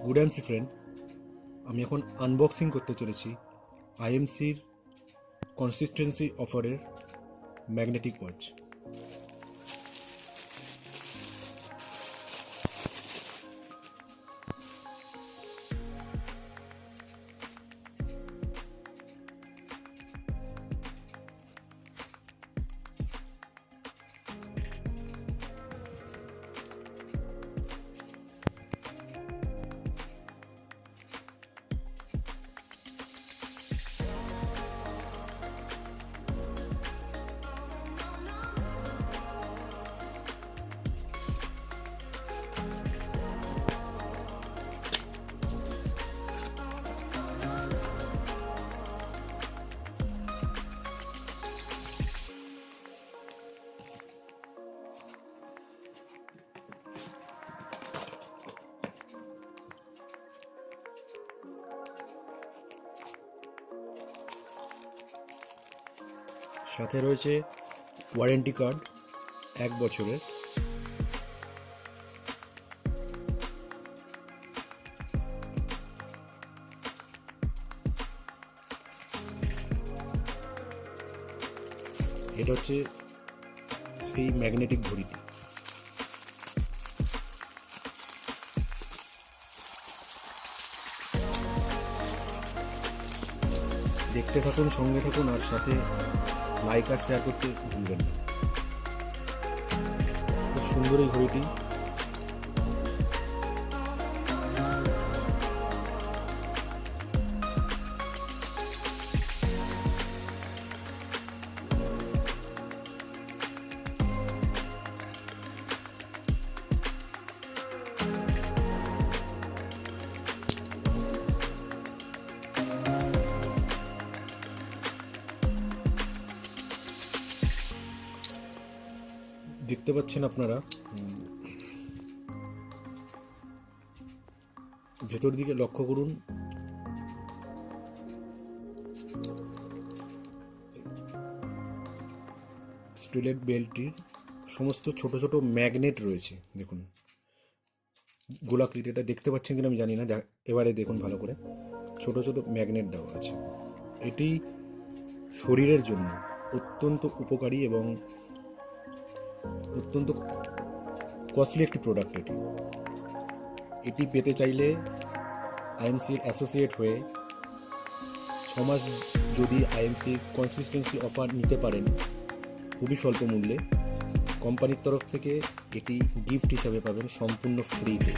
Good and friend, আমি এখন unboxing করতে চলেছি আইএমসির কনসিস্টেন্সি অফারের ম্যাগনেটিক ওয়াচ। সাথে রয়েছে ওয়ারেন্টি কার্ড 1 বছরের। এটা হচ্ছে সেই ম্যাগনেটিক ঘড়িটি। দেখতে থাকুন, সঙ্গে থাকুন, আর সাথে লাইক আর শেয়ার করতে ভুলবেন না। খুব সুন্দর এই ঘড়িটি। দেখতে পাচ্ছেন আপনারা, ভেতর দিকে লক্ষ্য করুন। স্টিলের বেল্টটির সমস্ত ছোট ছোট ম্যাগনেট রয়েছে। দেখুন গোলাকৃতি, এটা দেখতে পাচ্ছেন কিনা আমি জানি না, এবারে দেখুন ভালো করে। ছোট ছোট ম্যাগনেট দেওয়া আছে। এটি শরীরের জন্য অত্যন্ত উপকারী এবং অত্যন্ত কস্টলি একটি প্রোডাক্ট। এটি পেতে চাইলে আইএমসির অ্যাসোসিয়েট হয়ে 6 মাস যদি আইএমসির কনসিস্টেন্সি অফার নিতে পারেন খুবই স্বল্প মূল্যে, কোম্পানির তরফ থেকে এটি গিফট হিসাবে পাবেন সম্পূর্ণ ফ্রিতে।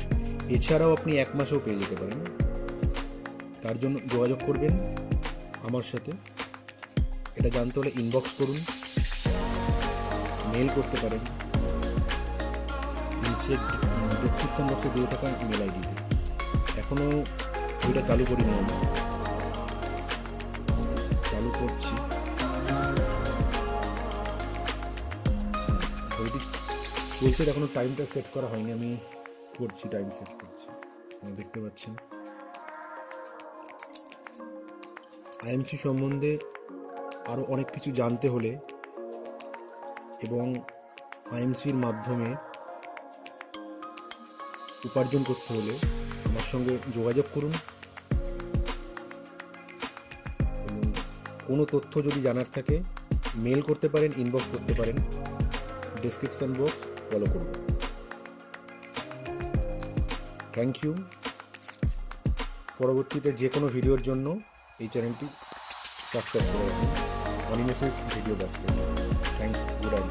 এছাড়াও আপনি 1 মাসেও পেয়ে যেতে পারেন। তার জন্য যোগাযোগ করবেন আমার সাথে। এটা জানতে হলে ইনবক্স করুন, মেল করতে পারেন নিচে ডেসক্রিপশন বক্সে দিয়ে থাকা মেল আইডিতে। এখনও বইটা চালু করিনি, আমি চালু করছি। বইটি চলছে, এখনও টাইমটা সেট করা হয়নি, আমি করছি, টাইম সেট করছি। দেখতে পাচ্ছেন আইএমসি সম্বন্ধে আরও অনেক কিছু জানতে হলে এবং আইএমসির মাধ্যমে উপার্জন করতে হলে আমার সঙ্গে যোগাযোগ করুন। এবং কোনো তথ্য যদি জানার থাকে মেল করতে পারেন, ইনবক্স করতে পারেন, ডেসক্রিপশন বক্স ফলো করুন। Thank you. পরবর্তীতে যে কোনো ভিডিওর জন্য এই চ্যানেলটি সাবস্ক্রাইব করে রাখুন। অনিমেষের video basket. Thank you. Good